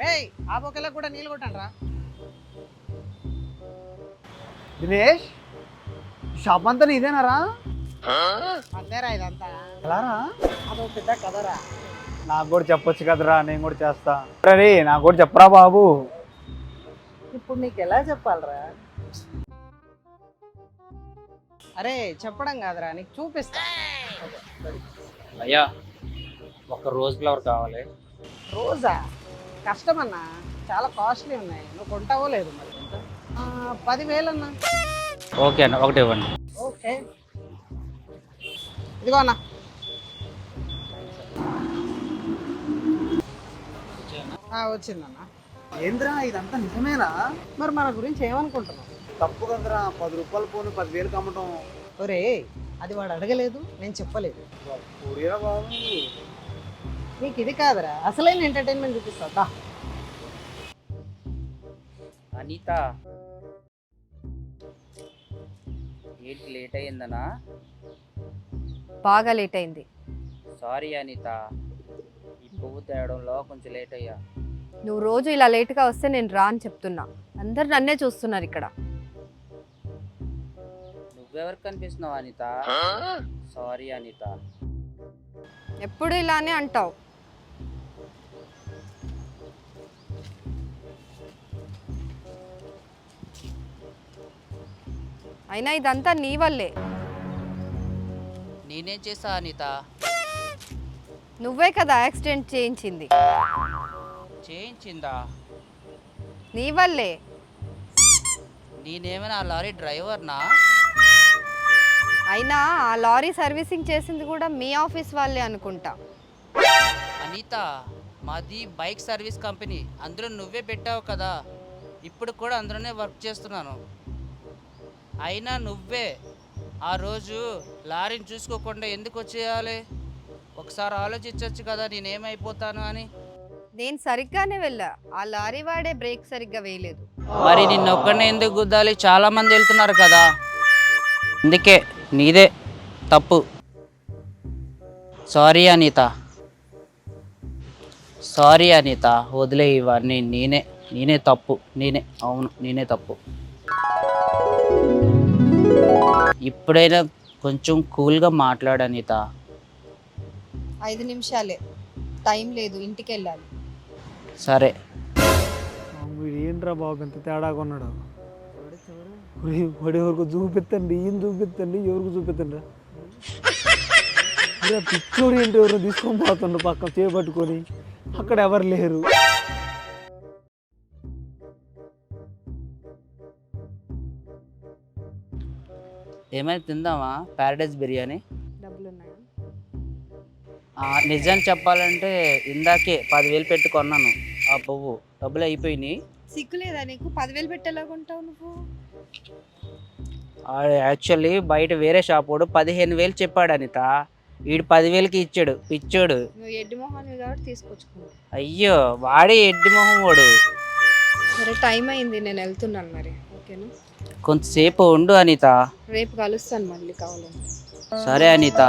రేయ్ ఆ బొక్కలకు కూడా నీళ్ళు కొట్టండి రా. దినేష్ షాప్ అంతా నీదేనారా? అంతేరా ఇదంతా. ఎలారా? అదో పెద్ద కదరా. నాకు కూడా చెప్పొచ్చు కదరా, నేను కూడా చేస్తా. రే నాకు కూడా చెప్పరా బాబు. ఇప్పుడు నీకు ఎలా చెప్పాలరా? అరే చెప్పడం కాదురా, నీకు చూపిస్తా. అయ్యా ఒక రోజ్ ఫ్లవర్ కావాలి. రోజా? కష్టమన్నా, చాలా కాస్ట్లీ ఉన్నాయి. నువ్వు కొంటావో లేదు మరి. 10,000 అన్నా. ఓకే అన్న, ఒకటి ఇవ్వండి. ఓకే ఇదిగో అన్న. వచ్చిందన్న. ఏంద్రా ఇదంతా నిజమేనా? మరి మన గురించి ఏమనుకుంటున్నావు? తప్పు కదరా, 10 రూపాయలు పోను 10,000 అమ్మటం. ఒరే అది వాడు అడగలేదు, నేను చెప్పలేదు. ఊరిరా బాబు. నీకు ఇది కాదురా, అసలైన ఎంటర్టైన్మెంట్ చూపిస్తా. అనిత ఏంటి లేట్ అయ్యిందనా? బాగా లేట్ అయింది. సారీ అనిత, ఈ పువ్వు తేయడంలో కొంచెం లేట్ అయ్యా. నువ్వు రోజు ఇలా లేట్గా వస్తే నేను రా అని చెప్తున్నా. అందరు నన్నే చూస్తున్నారు ఇక్కడ. నువ్వెవరికి కనిపిస్తున్నావు అనిత? సారీ అనిత. ఎప్పుడు ఇలానే అంటావు. అయినా ఇదంతా నీ వల్లే. నేనేం చేసా అనిత? నువ్వే కదా యాక్సిడెంట్ చేయించింది. చేయించిందా? నీ వల్లే. నేనేమైనా ఆ లారీ డ్రైవర్నా? అయినా ఆ లారీ సర్వీసింగ్ చేసింది కూడా మీ ఆఫీస్ వాళ్ళే అనుకుంటా. అనిత, మాది బైక్ సర్వీస్ కంపెనీ, అందులో నువ్వే పెట్టావు కదా. ఇప్పుడు కూడా అందులోనే వర్క్ చేస్తున్నాను. అయినా నువ్వే ఆ రోజు లారీని చూసుకోకుండా ఎందుకు వచ్చేయాలి? ఒకసారి ఆలోచించవచ్చు కదా నేనేమైపోతాను అని. నేను సరిగ్గానే వెళ్ళా, ఆ లారీ వాడే బ్రేక్ సరిగ్గా వేయలేదు. మరి నిన్నొక్కడనే ఎందుకు గుద్దాలి? చాలా మంది వెళ్తున్నారు కదా, అందుకే నీదే తప్పు. సారీ అనిత, సారీ అనిత, వదిలే ఇవన్నీ. నేనే తప్పు, అవును నేనే తప్పు. ఇప్పుడైనా కొంచెం కూల్గా మాట్లాడు అనిత. 5 నిమిషాలే, టైం లేదు, ఇంటికి వెళ్ళాలి. సరే. ఏంట్రా బాబు ఎంత తేడాగా ఉన్నాడు. వాడి ఎవరికి చూపిస్తండి, ఈయన చూపిస్తండి, ఎవరికి చూపిస్తండి. పిచ్చోడు ఏంటి, ఎవరు తీసుకొని పోతుండ్రు పక్క చేపట్టుకొని. అక్కడ ఎవరు లేరు. ఏమైనా తిందామా? ప్యారడైజ్ బిర్యానీ. డబ్బులున్నాయా? నిజం చెప్పాలంటే ఇందాకే 10,000 పెట్టి కొన్నాను ఆ పువ్వు. డబ్బులు అయిపోయినాయి. సిగ్గులేదా నీకు? 10,000 పెట్టేలాగుంటావు నువ్వు. యాక్చువల్లీ బయట వేరే షాప్ వాడు 15,000 చెప్పాడు అనిత. వీడు 10,000కి ఇచ్చాడు, పిచ్చోడు. నువ్వు ఎడ్డి మొహాన్ని కాబట్టి తీసుకొచ్చుకున్నావు. అయ్యో వాడే ఎడ్డి మొహం వాడు. సరే టైం అయింది, నేను వెళ్తున్నాను మరి. ఓకేనా? కొంతసేపు ఉండు అనిత. రేపు కలుస్తాను మళ్ళీ కావాలంటే. సరే అనిత.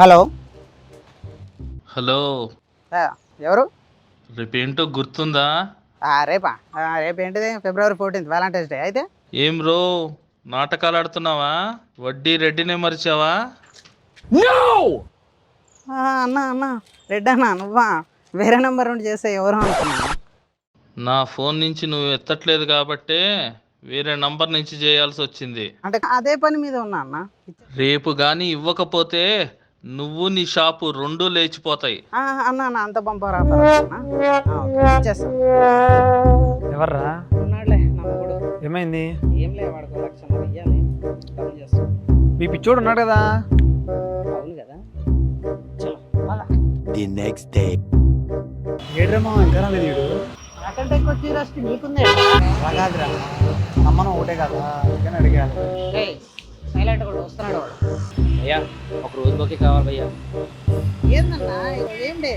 హలో. హలో, ఎవరు? రేపేంటో గుర్తుందా? రేపా? రేపు ఏంటిది? February 14th Valentine's day. అయితే ఏం రో నాటకాలు ఆడుతున్నావా? వడ్డీ రెడ్డినే మరిచావా? అన్న రెడ్ అన్న, నువ్వా? వేరే నెంబర్ నుండి చేస్తే ఎవరు అనుకున్నా. నా ఫోన్ నుంచి నువ్వు ఎత్తట్లేదు కాబట్టే వేరే నంబర్ నుంచి చేయాల్సి వచ్చింది. అంటే అదే పని మీద ఉన్నా అన్న. రేపు గాని ఇవ్వకపోతే నువ్వు నీ షాపు రెండూ లేచిపోతాయి. అన్న అంత పంపరా. ఎవర్రా? ఉన్నాడులే నమ్ముడు. ఏమైంది? ఏం లే, వాడికి 1,00,000 ఇయ్యాలి. డబ్బులు చేస్తాం. మీ పిచ్చోడు ఉన్నాడు కదా. అవును కదా. The next day. ఏడ్రమ్మా ఇంకా రాలేదు వీడు. నాకంటే ఎక్కువ క్యూరియాసిటీ నీకుందే. అలాగాదిరా, అమ్మను ఒకటే కదా, అందుకని అడిగాలి. సైలెంట్ కూడా వస్తున్నాడు వాడు. అయ్యా ఒక రోజు బొకే కావాలి భయ్యా. ఏందన్నా ఏం డే?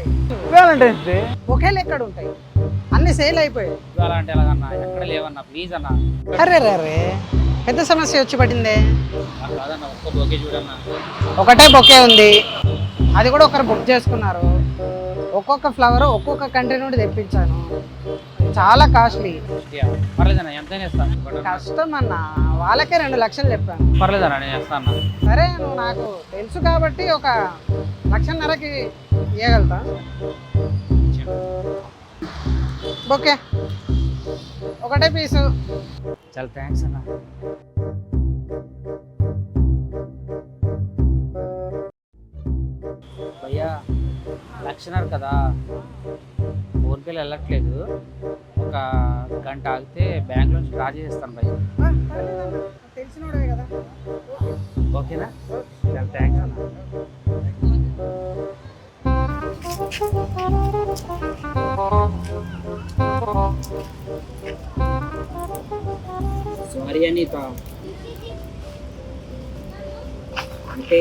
వ్యాలంటైన్స్ డే ఒకేలా ఎక్కడ ఉంటాయి, అన్ని సేల్ అయిపోయాయి. ఇవాళ అంటే ఎలాగన్నా? ఎక్కడ లేవన్నా, ప్లీజ్ అన్నా. అరే రే పెద్ద సమస్య వచ్చి పడిందే. కాదన్న ఒక్క బొకే చూడన్నా. ఒకటే బొకే ఉంది, అది కూడా ఒకరు బుక్ చేసుకున్నారు. ఒక్కొక్క ఫ్లవర్ ఒక్కొక్క కంట్రీ నుండి తెప్పించాను, చాలా కాస్ట్లీ. పర్లేదన్న ఎంతైనా ఇస్తాను. కష్టం అన్న, వాళ్ళకే 2 లక్షలు చెప్పాను. పర్లేదన్న నేను ఇస్తాను. సరే నువ్వు నాకు తెలుసు కాబట్టి 1,50,000కి ఇవ్వగలుగుతా. ఓకే, ఒకటే పీసు. చాలా థ్యాంక్స్ అన్న. భయ్యా 1,50,000 కదా, ఫోన్పేలో వెళ్ళట్లేదు. ఒక గంట ఆగితే బ్యాంక్ నుంచి డ్రా చేస్తాను భయ్య. తెలిసినోడే కదా. ఓకేనా? చాలా థ్యాంక్స్ అన్న. సారీ అనిత, అంటే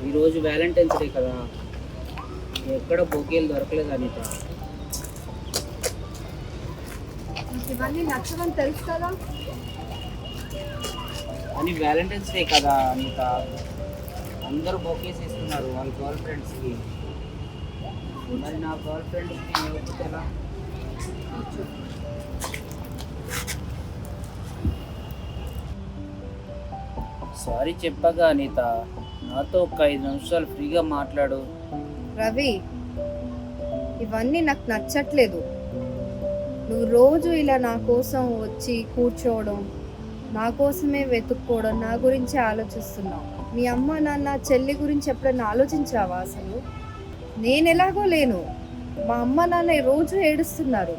ఈరోజు వ్యాలంటైన్స్ డే కదా, ఎక్కడ బొకేలు దొరకలేదు అనిత. ఇవన్నీ నచ్చదని తెలుసు కదా. అని వ్యాలంటైన్స్ డే కదా అనిత, అందరూ బొకేస్ ఇస్తున్నారు వాళ్ళ గర్ల్ ఫ్రెండ్స్కి. మరి నా గర్ల్ ఫ్రెండ్స్కి ఇవ్వకపోతే ఎలా? సారీ చెప్పగా అనిత, నాతో ఒక 5 నిమిషాలు ఫ్రీగా మాట్లాడు. రవి, ఇవన్నీ నాకు నచ్చట్లేదు. నువ్వు రోజు ఇలా నా కోసం వచ్చి కూర్చోవడం, నా కోసమే వెతుక్కోవడం, నా గురించి ఆలోచిస్తున్నావు. మీ అమ్మ నాన్న చెల్లి గురించి ఎప్పుడైనా ఆలోచించావా అసలు? నేను ఎలాగో లేను, మా అమ్మ నాన్న రోజు ఏడుస్తున్నారు,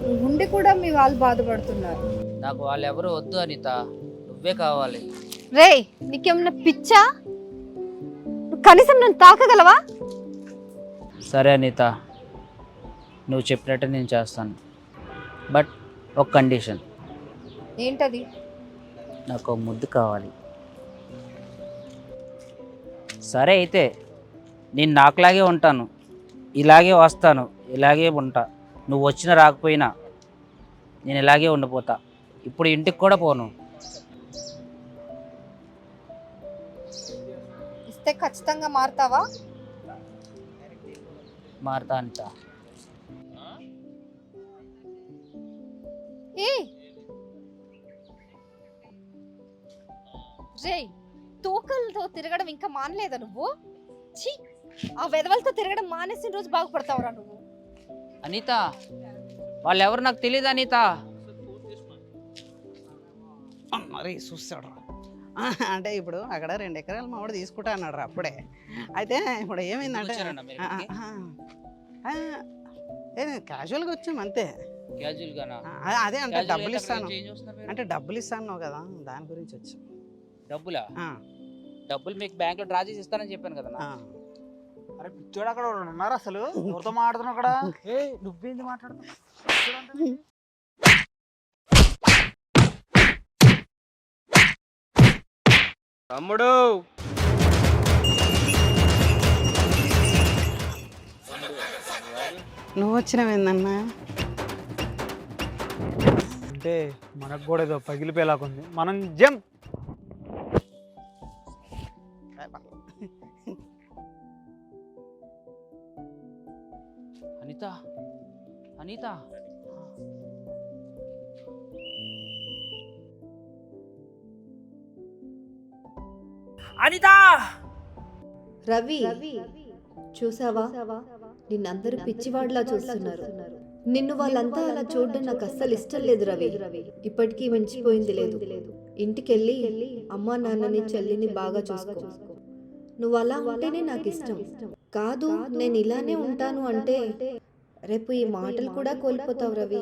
నువ్వు ఉండి కూడా మీ వాళ్ళు బాధపడుతున్నారు. నాకు వాళ్ళెవరూ వద్దు అనిత, నువ్వే కావాలి. రే, నీకేమన్నా పిచ్చా? నువ్వు కనీసం నన్ను తాకగలవా? సరే అనిత, నువ్వు చెప్పినట్టు నేను చేస్తాను, బట్ ఒక కండిషన్. ఏంటది? నాకు ఒక ముద్దు కావాలి. సరే అయితే నేను నాకులాగే ఉంటాను, ఇలాగే వస్తాను, ఇలాగే ఉంటా. నువ్వు వచ్చినా రాకపోయినా నేను ఇలాగే ఉండిపోతా. ఇప్పుడు ఇంటికి కూడా పోను. ఇస్తే ఖచ్చితంగా మారుతావా? మారుతా అనిత. రే, తూకలతో తిరగడం ఇంకా మానలేదా నువ్వు? ఛీ, ఆ వెదవలతో తిరగడం మానేసిన రోజు బాగుపడతావురా నువ్వు. అనిత, వాళ్ళు ఎవరు నాకు తెలియదు అనిత. మరి చూస్తాడు అంటే ఇప్పుడు అక్కడ 2 ఎకరాలు మామిడి తీసుకుంటా అన్నాడు రా అప్పుడే. అయితే ఇప్పుడు ఏమైందంటే క్యాజువల్గా వచ్చాం అంతే. అదే అంటే డబ్బులు ఇస్తాను అంటే డబ్బులు ఇస్తాను కదా, దాని గురించి వచ్చాం. డబ్బులా? డబ్బులు మీకు బ్యాంక్ లో డ్రా చేసి ఇస్తానని చెప్పాను కదా. అరే పిచ్చోడు, అక్కడ ఉన్నారు అసలు, ఎవరితో మాట్లాడుతున్నావు అక్కడ? నువ్వేంది మాట్లాడుతున్నావు? తమ్ముడు, నువ్వు వచ్చినవేందన్నా? అంటే మనకు కూడా ఏదో పగిలిపోయేలాగుంది, మనం జంప్. అనిత, అనిత, అనిత. రవి, చూసావా, నిన్నందరూ పిచ్చివాడిలా చూస్తున్నారు. నిన్ను వాళ్ళంతా అలా చూడడం నాకు అస్సలు ఇష్టం లేదు రవి. ఇప్పటికీ మించిపోయింది లేదు. ఇంటికెళ్ళి అమ్మా నాన్నని చెల్లిని బాగా చూసుకో. నువ్వు అలా ఉంటేనే నాకు ఇష్టం. కాదు నేను ఇలానే ఉంటాను అంటే రేపు ఈ మాటలు కూడా కోల్పోతావు రవి.